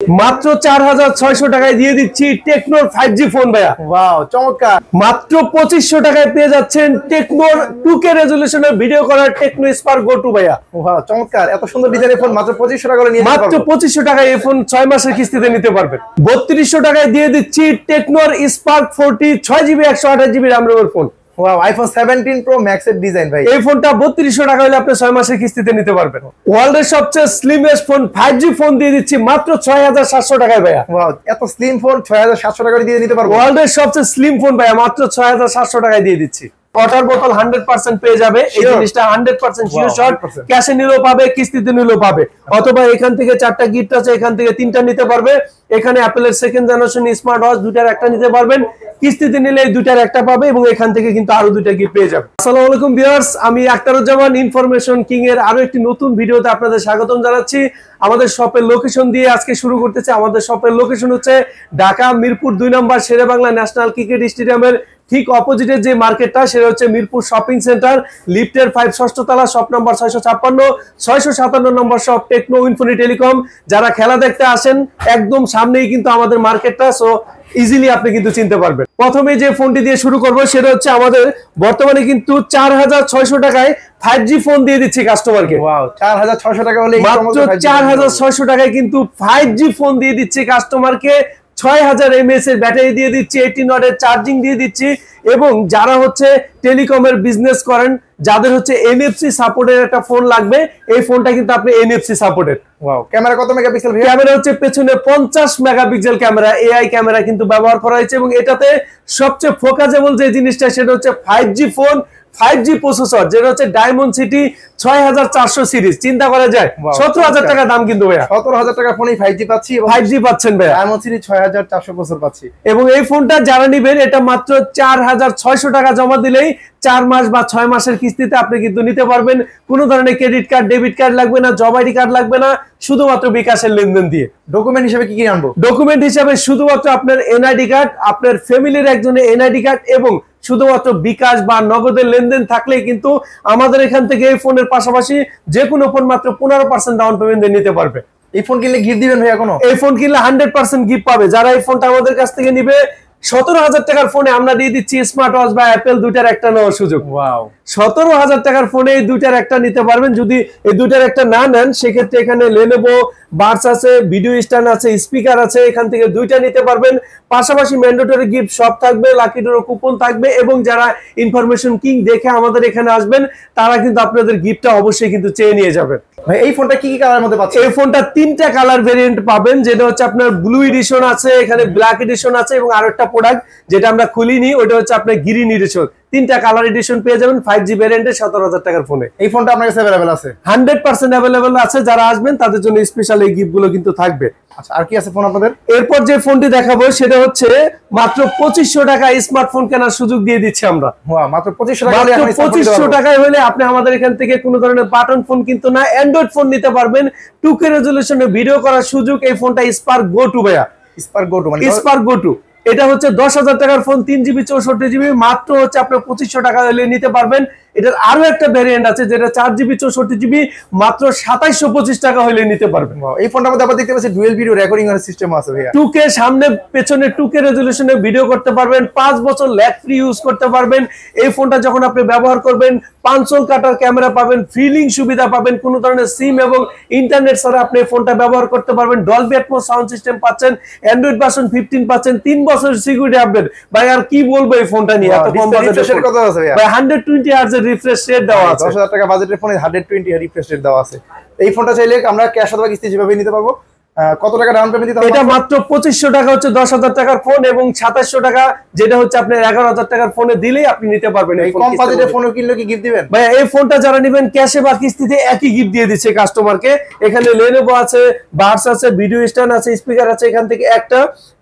মাত্র 4600 টাকায় দিয়ে দিচ্ছি টেকনোর 5G ফোন ভাইয়া। ওয়াও চমৎকার। মাত্র 2500 টাকায় পেয়ে যাচ্ছেন টেকনোর 2K রেজোলিউশনের ভিডিও করার টেকনো স্পার্ক গো 2 ভাইয়া। ওয়াও চমৎকার, এত সুন্দর ডিজাইনের ফোন মাত্র 2500 টাকা করে নিয়ে মাত্র 2500 টাকায় এই ফোন 6 মাসের কিস্তিতে নিতে পারবেন। 3200 টাকায় দিয়ে দিচ্ছি টেকনোর স্পার্ক 40 6GB 128GB RAM রোমের phone. Wow iPhone 17 pro max এর ডিজাইন ভাই। এই ফোনটা 3200 টাকা হলে আপনি 6 মাসের কিস্তিতে নিতে পারবেন। ওয়ার্ল্ডের সবচেয়ে স্লিমেস্ট ফোন 5G ফোন দিয়ে দিচ্ছি মাত্র 6700 টাকায় ভাইয়া। ওয়াও এত স্লিম ফোন 6700 টাকা দিয়ে নিতে পারবো। ওয়ার্ল্ডের সবচেয়ে স্লিম ফোন ভাইয়া মাত্র 6700 টাকায় দিয়ে দিচ্ছি। ওয়াটার বোতল 100% পেয়ে যাবে। এই জিনিসটা 100% শিওর শট, ক্যাশে নিলেও পাবে, কিস্তিতে নিলেও পাবে, অথবা এখান থেকে 4টা গিফট আছে, এখান থেকে 3টা নিতে পারবে। এখানে অ্যাপলের সেকেন্ড জেনারেশন স্মার্ট ওয়াচ দুটার একটা নিতে পারবেন, কিস্তিতে নিলে এই দুটার একটা পাবে এবং এখান থেকে কিন্তু আরো দুটা গিফট পেয়ে যাবে। আসসালামু আলাইকুম ভিউয়ার্স, আমি আখতারুজ্জামান ইনফরমেশন কিং এর আরো একটি নতুন ভিডিওতে আপনাদের স্বাগতম জানাচ্ছি। আমাদের শপের লোকেশন দিয়ে আজকে শুরু করতেছি। আমাদের শপের লোকেশন হচ্ছে ঢাকা মিরপুর 2 নম্বর শেরেবাংলা ন্যাশনাল ক্রিকেট স্টেডিয়ামের ঠিক অপোজিটের যে মার্কেটটা, সেটা হচ্ছে মিরপুর শপিং সেন্টার, লিফটের 5 ষষ্ঠ তলা, শপ নাম্বার 656, 657 নম্বর শপ টেকনো ইনফিনি টেলিকম। যারা খেলা দেখতে আসেন একদম সামনেই কিন্তু আমাদের মার্কেটটা, সো ইজিলি আপনি কিন্তু চিনতে পারবেন। প্রথমে যে ফোনটি দিয়ে শুরু করব সেটা হচ্ছে আমাদের বর্তমানে কিন্তু 4600 টাকায় 5G ফোন দিয়ে দিচ্ছি কাস্টমারকে। ওয়াও 4600 টাকা হলে মাত্র 4600 টাকায় কিন্তু 5G ফোন দিয়ে দিচ্ছি কাস্টমারকে। 6000 mAh এর ব্যাটারি দিয়ে দিচ্ছি, 18 ওয়াটের চার্জিং দিয়ে দিচ্ছি। এবং যারা হচ্ছে টেলিকমের বিজনেস করেন, যাদের হচ্ছে এনএফসি সাপোর্টের একটা ফোন লাগবে, এই ফোনটা কিন্তু আপনি এনএফসি সাপোর্টেড। ওয়াও ক্যামেরা কত মেগাপিক্সেল? ক্যামেরা হচ্ছে পেছনে 50 মেগাপিক্সেল ক্যামেরা, এআই ক্যামেরা কিন্তু ব্যবহার করা হয়েছে। এবং এটাতে সবচেয়ে ফোকাসেবল যে জিনিসটা সেটা হচ্ছে 5G ফোন, 5G প্রসেসর, যেটা হচ্ছে ডায়মন্ড সিটি 6400 সিরিজ। চিন্তা করা যায় 17000 টাকা দাম কিন্তু ভাইয়া। 17000 টাকা ফোনেই 5G পাচ্ছি এবং 5G পাচ্ছেন ভাইয়া, ডায়মন্ড সিটি 6400 প্রসেসর পাচ্ছি। এবং এই ফোনটা যারা নেবেন এটা মাত্র 4600 টাকা জমা দিলেই 4 মাস বা 6 মাসের কিস্তিতে আপনি কিন্তু নিতে পারবেন। কোনো ধরনের ক্রেডিট কার্ড, ডেবিট কার্ড লাগবে না, জব আইডি কার্ড লাগবে না, শুধুমাত্র বিকাশের লেনদেন দিয়ে। ডকুমেন্ট হিসেবে কি কি আনবো? ডকুমেন্ট হিসেবে শুধুমাত্র আপনার এনআইডি কার্ড, আপনার ফ্যামিলির একজনের এনআইডি কার্ড এবং শুধুমাত্র বিকাশ বা নগদের লেনদেন থাকলেই কিন্তু আমাদের এখান থেকে এই ফোনের পাশাপাশি যে কোনো ফোন মাত্র 15% ডাউন পেমেন্ট দিয়ে নিতে পারবে। এই ফোন কিনলে গিফট দিবেন ভাইয়া কোনো? এই ফোন কিনলে 100% গিফট পাবে। যারা এই ফোনটা আমাদের কাছ থেকে নিবে 17000 টাকার ফোনে আমরা দিয়ে দিচ্ছি স্মার্ট ওয়াচ বা অ্যাপেল দুটার একটা নেওয়ার সুযোগ। ওয়াও 17000 টাকার ফোনে এই দুটার একটা নিতে পারবেন। যদি এই দুটার একটা না নেন সেক্ষেত্রে এখানে লেনোভো বাডস আছে, ভিডিও স্ট্যান্ড আছে, স্পিকার আছে, এখান থেকে দুইটা নিতে পারবেন। পাশাপাশি ম্যান্ডেটরি গিফট সব থাকবে, লাকি ড্র কুপন থাকবে এবং যারা ইনফরমেশন কিং দেখে আমাদের এখানে আসবেন তারা কিন্তু আপনাদের গিফটটা অবশ্যই কিন্তু চেয়ে নিয়ে যাবেন। ভাই এই ফোনটা কি কি কালারের মধ্যে পাচ্ছেন? এই ফোনটা 3টা কালার ভেরিয়েন্ট পাবেন, যেটা হচ্ছে আপনার ব্লু এডিশন আছে, এখানে ব্ল্যাক এডিশন আছে এবং আরেকটা প্রোডাক্ট যেটা আমরা খুলিনি ওটা হচ্ছে আপনার গ্রিন এডিশন। 3টা কালার এডিশন পেয়ে যাবেন 5G ভেরিয়েন্টে 17000 টাকার ফোনে। এই ফোনটা আপনার কাছে अवेलेबल আছে? 100% अवेलेबल আছে। যারা আসবেন তাদের জন্য স্পেশাল এই গিফট গুলো কিন্তু থাকবে। আচ্ছা আর কি আছে ফোন আপনাদের? এরপর যে ফোনটি দেখাবো সেটা হচ্ছে মাত্র 2500 টাকায় স্মার্টফোন কেনার সুযোগ দিয়ে দিচ্ছি আমরা। ওয়াও মাত্র 2500 টাকা হলে আপনি 2500 টাকায় হলে আপনি আমাদের এখান থেকে কোনো ধরনের বাটন ফোন কিন্তু না, অ্যান্ড্রয়েড ফোন নিতে পারবেন। 2K রেজোলিউশনে ভিডিও করার সুযোগ। এই ফোনটা স্পার্ক গো 2 ভাইয়া। স্পার্ক গো 2 মানে স্পার্ক গো 2 এটা হচ্ছে 10000 টাকার ফোন, 3GB 64GB, মাত্র হচ্ছে আপনি 2500 টাকা হলে নিতে পারবেন। এটার আরো একটা ভেরিয়েন্ট আছে যেটা 4GB 64GB, মাত্র 2725 টাকা হলে নিতে পারবেন। এই ফোনটার মধ্যে আপনারা দেখতে পাচ্ছেন ডুয়াল ভিডিও রেকর্ডিং এর সিস্টেম আছে ভাইয়া। 2K সামনে পেছনে 2K রেজোলিউশনে ভিডিও করতে পারবেন, 5 বছর ল্যাগ ফ্রি ইউজ করতে পারবেন। এই ফোনটা যখন আপনি ব্যবহার করবেন পাঁচল কাটার ক্যামেরা পাবেন, ফিলিং সুবিধা পাবেন, কোনো ধরনের সিম এবং ইন্টারনেট ছাড়া আপনি ফোনটা ব্যবহার করতে পারবেন। ডলবি অ্যাটমস সাউন্ড সিস্টেম পাচ্ছেন, অ্যান্ড্রয়েড ভার্সন 15 পাচ্ছেন, 3 বছর সিকিউরিটি আপডেট। ভাই আর কি বলবো এই ফোনটা নিয়ে, এত কম বাজেটের কথা আছে ভাই। 120 Hz এর রিফ্রেশ রেট দেওয়া আছে। 10000 টাকা বাজেটের ফোনে 120 Hz রিফ্রেশ রেট দেওয়া আছে। এই ফোনটা চাইলে আমরা ক্যাশ অথবা কিস্তি যেভাবে নিতে পারবো। কত টাকা ডাউন পেমেন্ট দিতে হবে? এটা মাত্র 2500 টাকা হচ্ছে 10000 টাকার ফোন এবং 2700 টাকা যেটা হচ্ছে আপনার 11000 টাকার ফোনে দিলেই আপনি নিতে পারবেন। এই কম বাজেটের ফোন কিনলে কি গিফট দিবেন? ভাই এই ফোনটা যারা নেবেন ক্যাশে বা কিস্তিতে একই গিফট দিয়ে দিচ্ছে কাস্টমারকে। এখানে লেনোভো আছে, বাডস আছে, ভিডিও স্ট্যান্ড আছে, স্পিকার আছে, এখান থেকে একটা,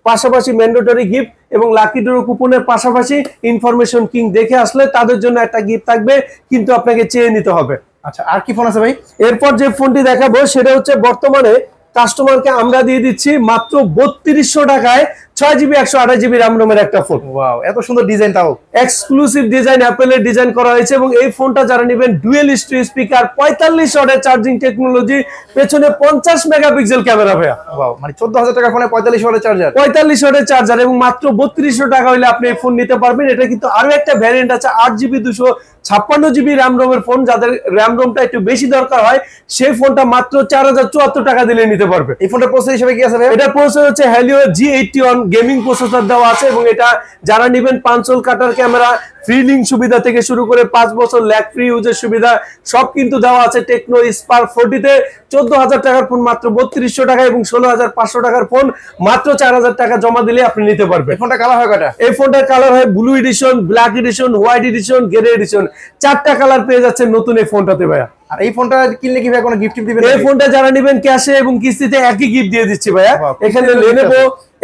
পাশাপাশি ম্যান্ডেটরি গিফট এবং লাকি ড্র কুপনের পাশাপাশি ইনফরমেশন কিং দেখে আসলে তাদের জন্য একটা গিফট থাকবে, কিন্তু আপনাকে চেয়ে নিতে হবে। আচ্ছা আর কি ফোন আছে ভাই? এরপর যে ফোনটি দেখাবো সেটা হচ্ছে বর্তমানে কাস্টমারকে আমরা দিয়ে দিচ্ছি মাত্র 3200 টাকায় 6GB 128GB RAM রোমের একটা ফোন। ওয়াও, এত সুন্দর ডিজাইন, তাও এক্সক্লুসিভ ডিজাইন, অ্যাপলের ডিজাইন করা হয়েছে। এবং এই ফোনটা যারা নেবেন ডুয়েল স্টিরিও স্পিকার, 45 ওয়াটের চার্জিং টেকনোলজি, পেছনে 50 মেগাপিক্সেল ক্যামেরা ভাইয়া। ওয়াও, মানে 14,000 টাকা ফোনে 45 ওয়াটের চার্জার, 45 ওয়াটের চার্জার, এবং মাত্র 3200 টাকা হলে আপনি এই ফোন নিতে পারবেন। এটা কিন্তু আরো একটা ভ্যারিয়েন্ট আছে 8GB 256GB RAM রোমের ফোন। যাদের RAM রোমটা একটু বেশি দরকার হয় সেই ফোনটা মাত্র 4074 টাকা দিলে নিতে পারবে। এই ফোনটার প্রসেসর হিসেবে কি আছে? এটা প্রসেসর হচ্ছে Helio G81 গেমিং প্রসেসর দেওয়া আছে। এবং এটা যারা নেবেন পাঁচল কাটার ক্যামেরা, ফ্রি লিঙ্ক সুবিধা থেকে শুরু করে 5 বছর ল্যাগ ফ্রি ইউজের সুবিধা সব কিন্তু দেওয়া আছে। টেকনো স্পার্ক 40 তে 14,000 টাকার ফোন মাত্র 3200 টাকা, এবং 16,500 টাকার ফোন মাত্র 4,000 টাকা জমা দিলে আপনি নিতে পারবেন। এই ফোনটা কালার হয় কয়টা? এই ফোনটার কালার হয় blue edition, black edition, white edition, grey edition, 4টা কালার পেয়ে যাচ্ছেন নতুন এই ফোনটাতে ভাইয়া। আর এই ফোনটা কিনলে কি ভাই কোনো গিফট দিবেন? এই ফোনটা যারা নেবেন ক্যাশে এবং কিস্তিতে একই গিফট দিয়ে দিচ্ছি ভাইয়া।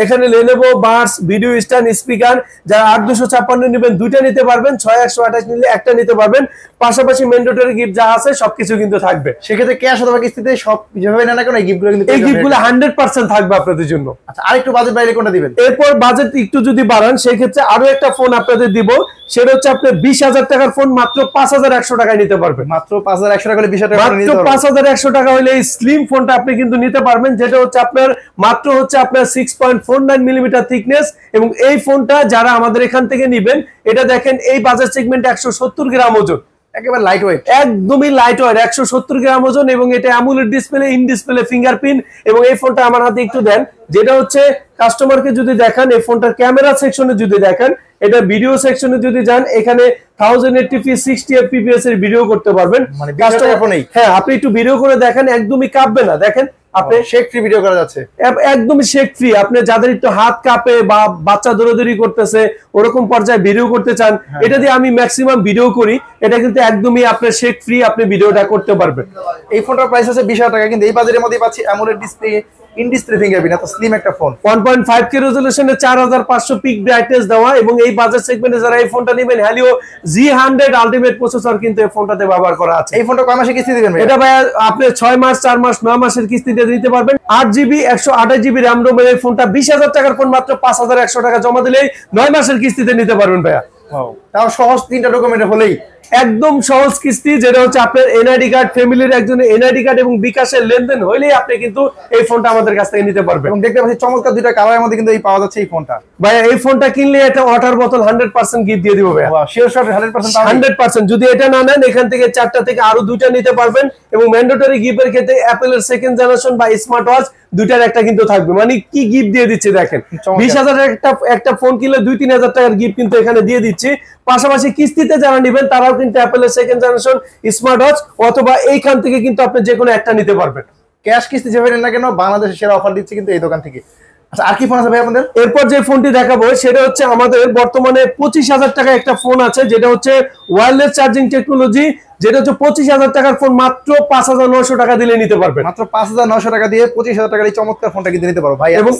এখানে Lenovo Buds video stand speaker, যারা 8256 নেবেন দুইটা নিতে পারবেন, 6128 নিলে একটা নিতে পারবেন। পাশাপাশি ম্যান্ডেটরি গিফট যা আছে সবকিছু কিন্তু থাকবে। সেক্ষেত্রে ক্যাশ অথবা কিস্তিতে সব যেভাবে নেন না কেন এই গিফটগুলো কিন্তু এই গিফটগুলো 100% থাকবে আপনাদের জন্য। আচ্ছা, আরেকটু বাজেট বাইরে কোনটা দিবেন? এরপর বাজেট একটু যদি বাড়ান সেই ক্ষেত্রে আরো একটা ফোন আপনাদের দিব, সেটা হচ্ছে আপনি 20,000 টাকার ফোন মাত্র 5,100 টাকায় নিতে পারবেন। মাত্র 5,100 টাকা হলে 20,000 টাকা মাত্র 5,100 টাকা হলে এই স্লিম ফোনটা আপনি কিন্তু নিতে পারবেন, যেটা হচ্ছে আপনার মাত্র হচ্ছে আপনার 6.49 মিলিমিটার থিকনেস। এবং এই ফোনটা যারা আমাদের এখান থেকে নিবেন, এটা দেখেন এই বাজার সেগমেন্টে 170 গ্রাম ওজন, একেবারে লাইট ওয়েট, একদমই লাইট ওয়েট, 170 গ্রাম ওজন। এবং এটা AMOLED display, in display fingerprint. এবং এই ফোনটা আমার হাতে একটু দেন, যেটা হচ্ছে কাস্টমারকে যদি দেখান এই ফোনটার ক্যামেরা সেকশনে যদি দেখেন, এটা ভিডিও সেকশনে যদি যান, এখানে 1080p 60 fps এর ভিডিও করতে পারবেন। মানে হ্যাঁ, আপনি একটু ভিডিও করে দেখেন, একদমই কাঁপবে না। দেখেন আপনি শেক ফ্রি ভিডিও করা যাচ্ছে, একদমই শেক ফ্রি। আপনি যাদের একটু হাত কাঁপে বা বাচ্চা দৌড়াদৌড়ি করতেছে ওরকম পর্যায়ে ভিডিও করতে চান, এটা দিয়ে আমি ম্যাক্সিমাম ভিডিও করি। এটা কিন্তু একদমই আপনার শেক ফ্রি, আপনি ভিডিওটা করতে পারবেন। এই ফোনটার প্রাইস আছে 20,000 টাকা, কিন্তু এই বাজারের মধ্যে পাচ্ছি AMOLED display, in display fingerprint, এত স্লিম একটা ফোন, 1.5K রেজোলিউশনে 4500 পিক ব্রাইটনেস দেওয়া। এবং এই বাজার সেগমেন্টে যারা এই ফোনটা নেবেন, Helio G100 আলটিমেট প্রসেসর কিন্তু এই ফোনটাতে ব্যবহার করা আছে। এই ফোনটা কয় মাসে কিস্তি দিবেন? এটা ভাই আপনি 6 মাস, 4 মাস, 9 মাসের কিস্তিতে দিতে পারবেন। 8GB 128GB RAM রোমের এই ফোনটা 20,000 টাকার ফোন মাত্র 5,100 টাকা জমা দিলেই 9 মাসের কিস্তিতে নিতে পারবেন ভাইয়া। তাও সহজ 3টা ডকুমেন্ট হলেই একদম সহজ কিস্তি, যেটা হচ্ছে আপনার এনআইডি কার্ড, ফ্যামিলির একজনের এনআইডি কার্ড এবং বিকাশের লেনদেন হইলেই আপনি কিন্তু এই ফোনটা আমাদের কাছ থেকে নিতে পারবেন। এবং দেখতে পাচ্ছি চমৎকার দুইটা কালারের মধ্যে কিন্তু এই পাওয়া যাচ্ছে এই ফোনটা। ভাই এই ফোনটা কিনলে একটা ওয়াটার বোতল 100% গিফট দিয়ে দিব ভাই। Wow, sure shot 100%। 100% যদি এটা না নেন, এখান থেকে 4টা থেকে আরো 2টা নিতে পারবেন। এবং ম্যান্ডেটরি গিফটের ক্ষেত্রে অ্যাপলের সেকেন্ড জেনারেশন বা স্মার্ট ওয়াচ দুইটার একটা কিন্তু থাকবে। মানে কি গিফট দিয়ে দিচ্ছে দেখেন, 20,000 একটা ফোন কিনলে 2-3,000 টাকার গিফট কিন্তু এখানে দিয়ে দিচ্ছি। পাশাপাশি কিস্তিতে যারা নেবেন তারাও কিন্তু অ্যাপলের সেকেন্ড জেনারেশন স্মার্ট ওয়াচ অথবা এইখান থেকে কিন্তু আপনি যে কোনো একটা নিতে পারবেন। ক্যাশ কিস্তি যেভাবে নেন না কেন, বাংলাদেশের সেরা অফার দিচ্ছে কিন্তু এই দোকান থেকে। আচ্ছা, আর কি ফোন আছে ভাই আপনাদের? এরপর যে ফোনটি দেখাবো সেটা হচ্ছে আমাদের বর্তমানে 25,000 টাকা একটা ফোন আছে, যেটা হচ্ছে ওয়্যারলেস চার্জিং টেকনোলজি, যেটা হচ্ছে 25,000 টাকার ফোন মাত্র 5,900 টাকা দিলে নিতে পারবেন। মাত্র 5,900 টাকা দিয়ে 25,000 টাকার এই চমৎকার ফোনটা কিন্তু নিতে পারো ভাই। এবং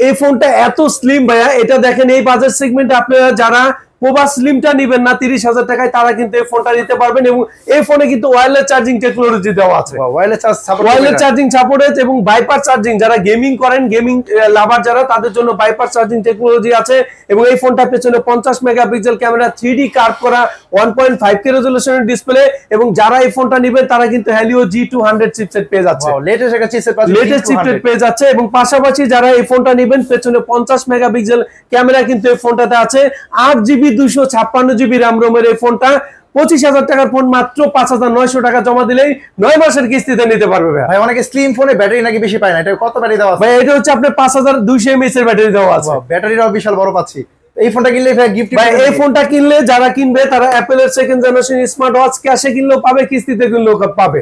এই ফোনটা এত স্লিম ভাইয়া, এটা দেখেন এই বাজার সেগমেন্টে আপনারা যারা প্রবাস স্লিমটা নেবেন না 30,000 টাকায়, তারা কিন্তু এই ফোনটা নিতে পারবেন। এবং এই ফোনে কিন্তু ওয়্যারলেস চার্জিং টেকনোলজি দেওয়া আছে, ওয়্যারলেস চার্জিং সাপোর্টেড এবং বাইপাস চার্জিং। যারা গেমিং করেন, গেমিং লাভার যারা, তাদের জন্য বাইপাস চার্জিং টেকনোলজি আছে। এবং এই ফোনটার পেছনে 50 মেগাপিক্সেল ক্যামেরা, 3D কার্ভ করা 1.5K রেজোলিউশনের ডিসপ্লে। এবং যারা এই ফোনটা নেবেন তারা কিন্তু Helio G200 চিপসেট পেয়ে যাচ্ছে, লেটেস্ট একটা চিপসেট পেয়ে যাচ্ছে। এবং পাশাপাশি যারা এই ফোনটা নেবেন, পেছনে 50 মেগাপিক্সেল ক্যামেরা কিন্তু এই ফোনটাতে আছে। 8GB 256GB RAM রোমের এই ফোনটা 25,000 টাকার ফোন মাত্র 5,900 টাকা জমা দিলেই 9 মাসের কিস্তিতে নিতে পারবে ভাই। অনেকে স্লিম ফোনে ব্যাটারি নাকি বেশি পায় না, এটা কত ব্যাটারি দেওয়া আছে ভাই? এটা হচ্ছে আপনার 5,200 mAh এর ব্যাটারি দেওয়া আছে। ব্যাটারিটাও বিশাল বড় পাচ্ছি। এই ফোনটা কিনলে গিফট, ভাই এই ফোনটা কিনলে যারা কিনবে তারা অ্যাপলের সেকেন্ড জেনারেশন স্মার্ট ওয়াচ ক্যাশে কিনলেও পাবে, কিস্তিতে কিনলেও পাবে।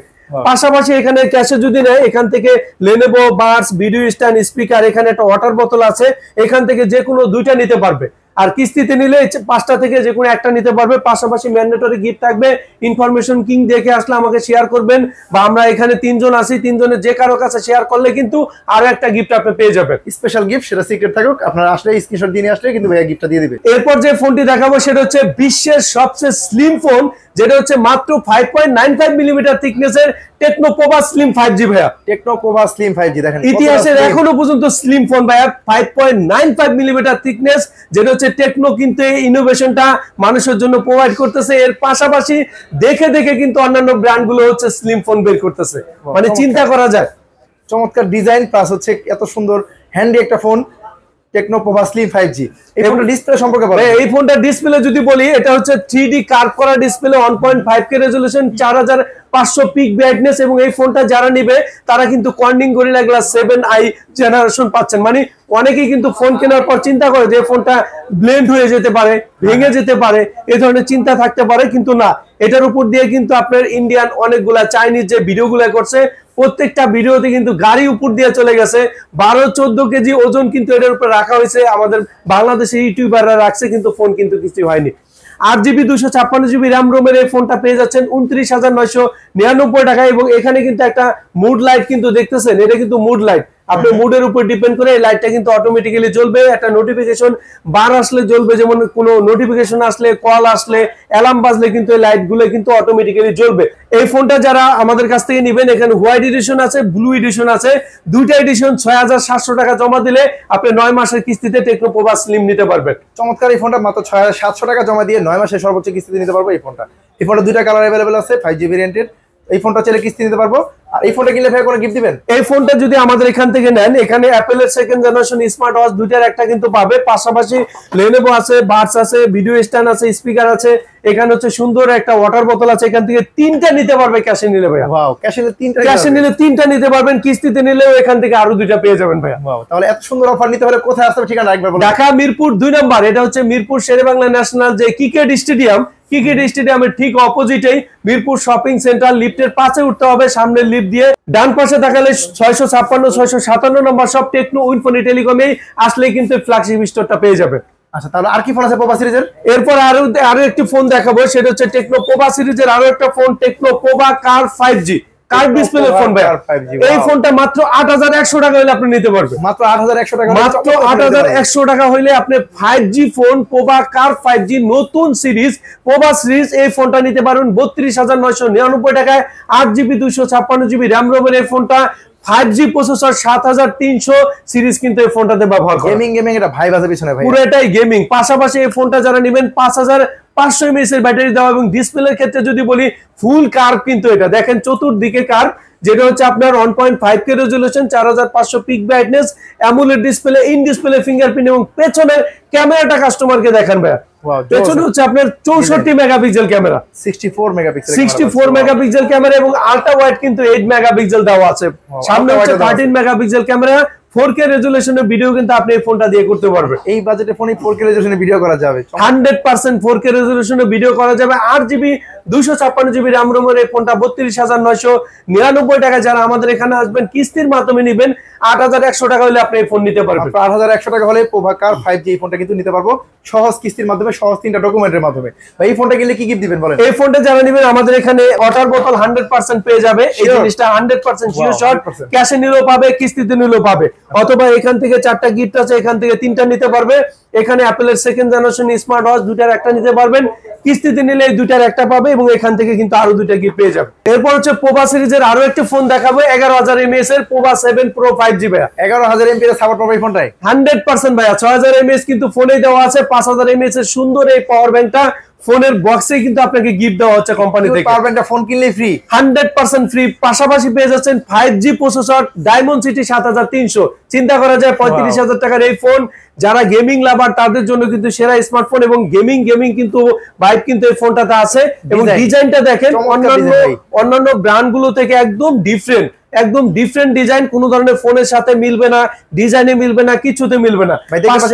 পাশাপাশি এখানে ক্যাশে যদি নেয়, এখান থেকে Lenovo Buds video stand speaker, এখানে একটা ওয়াটার বোতল আছে, এখান থেকে যে কোনো 2টা নিতে পারবে। আর কিস্তিতে নিলে 5টা থেকে যে কোনো একটা নিতে পারবে। পাশাপাশি ম্যান্ডেটরি গিফট থাকবে। ইনফরমেশন কিং দেখে আসলে আমাকে শেয়ার করবেন, বা আমরা এখানে 3 জন আছি, 3 জনের যে কারো কাছে শেয়ার করলে কিন্তু আরো একটা গিফট আপনি পেয়ে যাবেন, স্পেশাল গিফট। সেটা সিক্রেট থাকুক, আপনারা আসলে স্ক্রিনশট দিয়ে আসলে কিন্তু ভাইয়া গিফটটা দিয়ে দিবে। এরপর যে ফোনটি দেখাবো সেটা হচ্ছে বিশ্বের সবচেয়ে স্লিম ফোন, যেটা হচ্ছে মাত্র 5.95 মিলিমিটার থিকনেসের টেকনো পোভা স্লিম 5G ভাইয়া। টেকনো পোভা স্লিম 5G দেখেন ইতিহাসের এখনো পর্যন্ত স্লিম ফোন ভাইয়া, 5.95 মিলিমিটার থিকনেস, যেটা হচ্ছে টেকনো কিন্তু এই ইনোভেশনটা মানুষের জন্য প্রোভাইড করতেছে। এর পাশাপাশি দেখে দেখে কিন্তু অন্যান্য ব্র্যান্ড গুলো হচ্ছে স্লিম ফোন বের করতেছে, মানে চিন্তা করা যায়। চমৎকার ডিজাইন প্লাস হচ্ছে এত সুন্দর হ্যান্ডি একটা phone techno Pova slim 5G। এই ফোনটা ডিসপ্লে সম্পর্কে বলেন। এই ফোনটা ডিসপ্লে যদি বলি, এটা হচ্ছে 3D কার্ভ করা display, 1.5K resolution, 4500 pick brightness, এবং এই ফোনটা যারা নিবে তারা কিন্তু Corning gorilla glass 7i generation পাচ্ছেন। মানে অনেকেই কিন্তু ফোন কেনার পর চিন্তা করে যে ফোনটা ব্লেন্ড হয়ে যেতে পারে, ভেঙে যেতে পারে, এই ধরনের চিন্তা থাকতে পারে, কিন্তু না, এটার উপর দিয়ে কিন্তু আপনার ইন্ডিয়ান অনেকগুলা চাইনিজ যে ভিডিওগুলো করছে প্রত্যেকটা ভিডিওতে কিন্তু গাড়ি উপর দিয়ে চলে গেছে। 12-14 কেজি ওজন কিন্তু এটার উপর রাখা হয়েছে, আমাদের বাংলাদেশের ইউটিউবাররা রাখছে, কিন্তু ফোন কিন্তু কিছু হয়নি। 8GB 256GB র্যাম রোমের এই ফোনটা পেয়ে যাচ্ছেন 29,999 টাকায়। এবং এখানে কিন্তু একটা মুড লাইট কিন্তু দেখতেছেন, এটা কিন্তু মুড লাইট, আপনার মুডের উপর ডিপেন্ড করে এই লাইটটা কিন্তু অটোমেটিক্যালি জ্বলবে। একটা নোটিফিকেশন বার আসলে জ্বলবে, যেমন কোনো নোটিফিকেশন আসলে, কল আসলে, অ্যালার্ম বাজলে কিন্তু এই লাইটগুলো কিন্তু অটোমেটিক্যালি জ্বলবে। এই ফোনটা যারা আমাদের কাছ থেকে নেবেন, এখানে হোয়াইট এডিশন আছে, ব্লু এডিশন আছে, দুইটা এডিশন 6,700 টাকা জমা দিলে আপনি 9 মাসের কিস্তিতে টেকনো পোভা স্লিম নিতে পারবেন। চমৎকার এই ফোনটা মাত্র 6,700 টাকা জমা দিয়ে 9 মাসের সর্বোচ্চ কিস্তিতে নিতে পারবো এই ফোনটা। এই ফোনটা দুইটা কালার অ্যাভেলেবল আছে, 5G ভেরিয়েন্টের। এই ফোনটা চাইলে কিস্তি নিতে পারবো। আর এই ফোনটা কিনলে ভাই কোনো গিফট দিবেন? এই ফোনটা যদি আমাদের এখান থেকে নেন, এখানে অ্যাপেলের সেকেন্ড জেনারেশন স্মার্ট ওয়াচ দুইটার একটা কিন্তু পাবে, পাশাপাশি লেনোভো আছে, বাডস আছে, ভিডিও স্ট্যান্ড আছে, স্পিকার আছে, এখানে হচ্ছে সুন্দর একটা ওয়াটার বোতল আছে। এখান থেকে 3টা নিতে পারবে ক্যাশে নিলে ভাইয়া। ওয়াও, ক্যাশে নিলে 3টা, ক্যাশে নিলে 3টা নিতে পারবেন, কিস্তিতে নিলেও এখান থেকে আরো 2টা পেয়ে যাবেন ভাইয়া। ওয়াও, তাহলে এত সুন্দর অফার নিতে হলে কোথায় আসতে হবে, ঠিকানা একবার বলুন। ঢাকা মিরপুর 2 নম্বর, এটা হচ্ছে মিরপুর শেরেবাংলা ন্যাশনাল যে ক্রিকেট স্টেডিয়াম, ক্রিকেট স্টেডিয়ামের ঠিক অপোজিটেই মিরপুর শপিং সেন্টার, লিফটের পাশে উঠতে হবে, সামনে লিফট দিয়ে ডান পাশে তাকালে 656 657 নম্বর সব টেকনো উইনফোনি টেলিকমে আসলে কিন্তু ফ্ল্যাগশিপ স্টোরটা পেয়ে যাবে। আচ্ছা, তাহলে আর কি ফোন আছে পোভা সিরিজের? এরপর আরো একটি ফোন দেখাবো, সেটা হচ্ছে টেকনো পোভা সিরিজের আরো একটা phone, techno Pova curve 5G curve display phone ভাই। এই ফোনটা মাত্র 8,100 টাকা হলে আপনি নিতে পারবেন। মাত্র 8,100 টাকা, মাত্র 8,100 টাকা হলে আপনি 5G phone Pova curve 5G নতুন সিরিজ পোভা সিরিজ এই ফোনটা নিতে পারবেন 32,999 টাকায়। 8GB 256GB র্যাম রোমের এই ফোনটা, 5G প্রসেসর, 7,300 সিরিজ কিন্তু এই ফোনটাতে ব্যবহার করে। গেমিং এটা ভাই বাজে পিছনে ভাই, পুরোটাই গেমিং। পাশাপাশি এই ফোনটা যারা নেবেন 5,500 mAh এর ব্যাটারি দেওয়া, এবং ডিসপ্লের ক্ষেত্রে যদি বলি ফুল কার্ভ কিন্তু এটা দেখেন, চতুর্দিকে কার্ভ, যেটা হচ্ছে আপনার 1.5K resolution, 4500 pick brightness, AMOLED display, in display fingerprint, এবং পেছনের ক্যামেরাটা কাস্টমারকে দেখান ভাইয়া। পেছনে হচ্ছে আপনার 64 মেগাপিক্সেল ক্যামেরা, 64 মেগাপিক্সেল ক্যামেরা, এবং আল্ট্রা ওয়াইড কিন্তু 8 মেগাপিক্সেল দেওয়া আছে। সামনে হচ্ছে 13 মেগাপিক্সেল ক্যামেরা, 4K রেজোলিউশনের ভিডিও কিন্তু আপনি এই ফোনটা দিয়ে করতে পারবেন। এই বাজেটে ফোনে 4K রেজোলিউশনের ভিডিও করা যাবে, 100% 4K রেজোলিউশনের ভিডিও করা যাবে। 8GB 256GB র্যাম রোমের এই ফোনটা 32,999 টাকা। যারা আমাদের এখানে আসবেন কিস্তির মাধ্যমে নেবেন 8,100 টাকা হলে আপনি এই ফোন নিতে পারবেন। 8,100 টাকা হলে পোভা কার্ভ 5G এই ফোনটা কিন্তু নিতে পারবো সহজ কিস্তির মাধ্যমে, সহজ 3টা ডকুমেন্টের মাধ্যমে। ভাই এই ফোনটা কিনলে কি গিফট দিবেন বলেন? এই ফোনটা যারা নেবেন আমাদের এখানে ওয়াটার বোতল 100% পেয়ে যাবে। এই জিনিসটা 100% শিওর শট, ক্যাশে নিলেও পাবে, কিস্তিতে নিলেও পাবে, অথবা এখান থেকে 4টা গিফট আছে, এখান থেকে 3টা নিতে পারবে। এখানে অ্যাপেলের সেকেন্ড জেনারেশন স্মার্ট ওয়াচ দুইটার একটা নিতে পারবেন, কিস্তিতে নিলে এই দুইটার একটা পাবে, এবং এখান থেকে কিন্তু আরো 2টা গিফট পেয়ে যাবে। এরপর হচ্ছে পোভা সিরিজের আরো একটা ফোন দেখাবো, 11,000 mAh এর পোভা 7 Pro 5G ভাইয়া। 11,000 mAh এর সাপোর্ট পাবে এই ফোনটায় 100% ভাইয়া। 6,000 mAh কিন্তু ফোনেই দেওয়া আছে, 5,000 mAh এর সুন্দর এই পাওয়ার ব্যাংকটা ফোনের বক্সে কিন্তু আপনাকে গিফট দেওয়া হচ্ছে কোম্পানি থেকে। পাওয়ার ব্যাংকটা ফোন কিনলে ফ্রি, 100% ফ্রি। পাশাপাশি পেয়ে যাচ্ছেন 5G প্রসেসর, ডায়মন্ড সিটি 7,300। চিন্তা করা যায় 35,000 টাকার এই ফোন, যারা গেমিং লাভার তাদের জন্য কিন্তু সেরা স্মার্টফোন, এবং গেমিং কিন্তু ভাইব কিন্তু এই ফোনটাতে আছে। এবং ডিজাইনটা দেখেন অন্যান্য ব্র্যান্ড গুলো থেকে একদম ডিফারেন্ট ডিজাইন, কোন ধরনের ফোনের সাথে মিলবে না, ডিজাইনে মিলবে না, কিছুতে মিলবে না।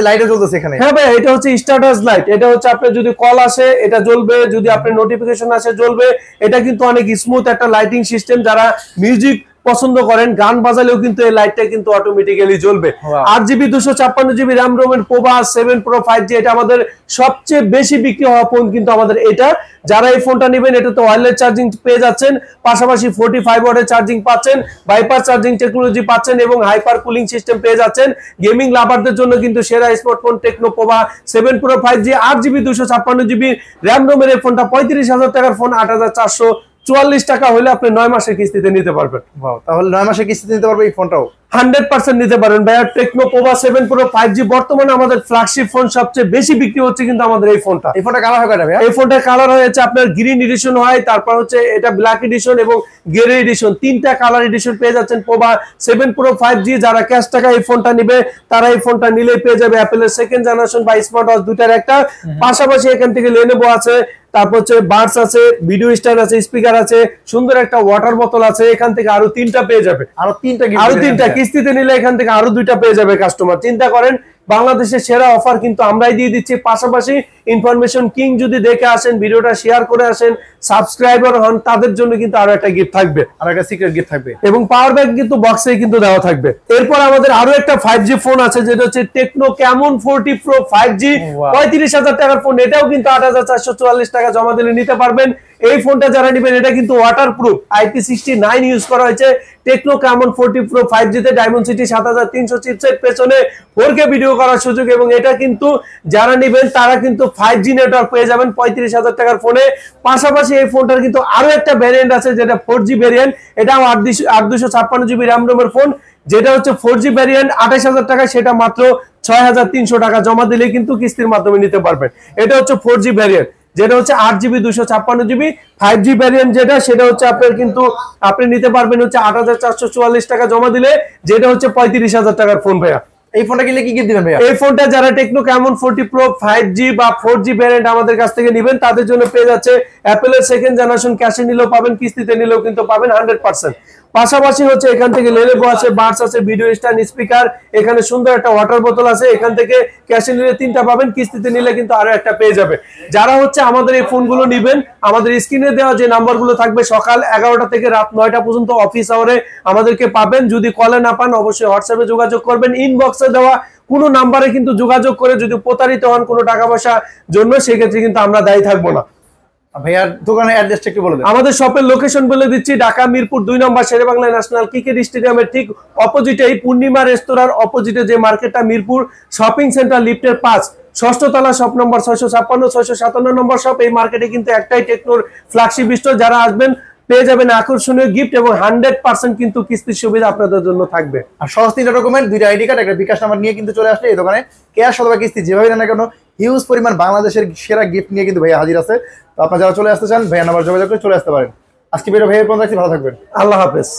লাইটও জ্বলতেছে এখানে। হ্যাঁ ভাই, এটা হচ্ছে স্ট্যাটাস লাইট। এটা হচ্ছে আপনার যদি কল আসে এটা জ্বলবে, যদি আপনার নোটিফিকেশন আসে জ্বলবে। এটা কিন্তু অনেক স্মুথ একটা লাইটিং সিস্টেম, যারা মিউজিক পছন্দ করেন, গান বাজালেও কিন্তু এই লাইটটা কিন্তু অটোমেটিক্যালি জ্বলবে। 8GB 256GB র্যাম রোমের পোভা 7 Pro 5G, এটা আমাদের সবচেয়ে বেশি বিক্রি হওয়া ফোন কিন্তু আমাদের এটা। যারা এই ফোনটা নেবেন এটাতে ওয়্যারলেস চার্জিং পেয়ে যাচ্ছেন, পাশাপাশি 45 ওয়াটের চার্জিং পাচ্ছেন, বাইপাস চার্জিং টেকনোলজি পাচ্ছেন, এবং হাইপার কুলিং সিস্টেম পেয়ে যাচ্ছেন। গেমিং লাভারদের জন্য কিন্তু সেরা smartphone techno Pova 7 Pro 5G। 8GB 256GB RAM রোমের এই ফোনটা 35,000 টাকার ফোন 8,400 44 টাকা হলে আপনি 9 মাসের কিস্তিতে নিতে পারবেন। তাহলে 9 মাসের কিস্তিতে নিতে পারবে এই ফোনটাও 100% নিতে পারেন ভাইয়া। টেকনো পোভা 7 প্রো 5G বর্তমানে আমাদের ফ্ল্যাগশিপ ফোন, সবচেয়ে বেশি বিক্রি হচ্ছে কিন্তু আমাদের এই ফোনটা। এই ফোনটা কালার হয় কয়টা ভাইয়া? এই ফোনটার কালার হয়েছে আপনার গ্রিন এডিশন হয়, তারপর হচ্ছে এটা ব্ল্যাক এডিশন এবং গ্রে এডিশন, তিনটা কালার এডিশন পেয়ে যাচ্ছেন। পোভা 7 প্রো 5G যারা ক্যাশ টাকা এই ফোনটা নিবে তারা এই ফোনটা নিলেই পেয়ে যাবে অ্যাপেলের সেকেন্ড জেনারেশন বা স্মার্ট ওয়াচ দুটার একটা। পাশাপাশি এখান থেকে লেনোভো আছে, তারপর হচ্ছে বাডস আছে, ভিডিও স্ট্যান্ড আছে, স্পিকার আছে, সুন্দর একটা ওয়াটার বোতল আছে। এখান থেকে আরো 3টা পেয়ে যাবে, আরো তিনটা কিস্তিতে নিলে এখান থেকে আরো 2টা পেয়ে যাবে কাস্টমার। চিন্তা করেন বাংলাদেশের সেরা অফার কিন্তু আমরাই দিয়ে দিচ্ছি। পাশাপাশি ইনফরমেশন কিং যদি দেখে আসেন, ভিডিওটা শেয়ার করে আসেন, সাবস্ক্রাইবার হন, তাদের জন্য কিন্তু আরো একটা গিফট থাকবে, আর একটা সিক্রেট গিফট থাকবে এবং পাওয়ার ব্যাংক কিন্তু বক্সে কিন্তু দেওয়া থাকবে। এরপর আমাদের আরো একটা 5G ফোন আছে, যেটা হচ্ছে টেকনো ক্যামন 40 প্রো 5G 35,000 টাকার ফোন। এটাও কিন্তু 8,444 টাকা জমা দিলে নিতে পারবেন। এই ফোনটা যারা নেবেন এটা কিন্তু ওয়াটারপ্রুফ, IP69 ইউজ করা হয়েছে। টেকনো ক্যামন 40 প্রো 5G তে ডায়মন্ডসিটি 7300 চিপসেট, পেছনে 4K ভিডিও করার সুযোগ, এবং এটা কিন্তু যারা নেবেন তারা কিন্তু 5G নেটওয়ার্ক পেয়ে যাবেন 35,000 টাকার ফোনে। পাশাপাশি এই ফোনটার কিন্তু আরো একটা ভ্যারিয়েন্ট আছে যেটা 4G ভ্যারিয়েন্ট, এটাও 8,256 জিবি র্যাম রোমের ফোন, যেটা হচ্ছে 4G ভ্যারিয়েন্ট 28,000 টাকা, সেটা মাত্র 6,300 টাকা জমা দিলে কিন্তু কিস্তির মাধ্যমে নিতে পারবেন। এটা হচ্ছে 4G ভ্যারিয়েন্ট, যেটা হচ্ছে 8GB 256GB। 5G ভ্যারিয়েন্ট যেটা, সেটা হচ্ছে আপনার কিন্তু আপনি নিতে পারবেন হচ্ছে 8,444 টাকা জমা দিলে, যেটা হচ্ছে 35,000 টাকার ফোন ভাইয়া। এই ফোনটা কিনলে কি গিফট দিবেন ভাইয়া? এই ফোনটা যারা টেকনো ক্যামন 40 প্রো 5G বা 4G ভ্যারিয়েন্ট আমাদের কাছ থেকে নেবেন তাদের জন্য পেয়ে যাচ্ছে অ্যাপেলের সেকেন্ড জেনারেশন, ক্যাশে নিলেও পাবেন, কিস্তিতে নিলেও কিন্তু পাবেন 100%। পাশাপাশি হচ্ছে এখান থেকে লেনোভো আছে, বাডস আছে, ভিডিও স্ট্যান্ড, স্পিকার, এখানে সুন্দর একটা ওয়াটার বোতল আছে। এখান থেকে ক্যাশে নিলে 3টা পাবেন, কিস্তিতে নিলে কিন্তু আরো একটা পেয়ে যাবে। যারা হচ্ছে আমাদের এই ফোনগুলো নেবেন, আমাদের স্ক্রিনে দেওয়া যে নাম্বারগুলো থাকবে, সকাল 11টা থেকে রাত 9টা পর্যন্ত অফিস আওয়ারে আমাদেরকে পাবেন। যদি কলে না পান অবশ্যই হোয়াটসঅ্যাপে যোগাযোগ করবেন। ইনবক্সে দেওয়া কোনো নাম্বারে কিন্তু যোগাযোগ করে যদি প্রতারিত হন কোনো টাকা পয়সা জন্য, সেক্ষেত্রে কিন্তু আমরা দায়ী থাকবো না। ভাইয়ার দোকানের অ্যাড্রেসটা একটু বলে দেন। আমাদের শপের লোকেশন বলে দিচ্ছি, ঢাকা মিরপুর 2 নম্বর শেরেবাংলা ন্যাশনাল ক্রিকেট স্টেডিয়ামের ঠিক অপোজিটে, এই পূর্ণিমা রেস্তোরাঁর অপোজিটে যে মার্কেটটা, মিরপুর শপিং সেন্টার লিফটের 5 ষষ্ঠ তলা, শপ নম্বর 656 657 নম্বর শপ। এই মার্কেটে কিন্তু একটাই টেকনোর ফ্ল্যাগশিপ স্টোর। যারা আসবেন পেয়ে যাবেন আকর্ষণীয় গিফট এবং 100% কিন্তু কিস্তির সুবিধা আপনাদের জন্য থাকবে। আর সহজ 3টা ডকুমেন্ট, 2টা আইডি কার্ড, একটা বিকাশ নাম্বার নিয়ে কিন্তু চলে আসলে এই দোকানে ক্যাশ অথবা কিস্তি যেভাবে না কেন হিউজ পরিমাণ বাংলাদেশের সেরা গিফট নিয়ে কিন্তু ভাইয়া হাজির আছে। তো আপনারা যারা চলে আসতে চান ভাইয়া নাম্বার যোগাযোগ করে চলে আসতে পারেন। আজকে ভিডিও ভাইয়া পর্যন্ত রাখছি, ভালো থাকবেন, আল্লাহ হাফেজ।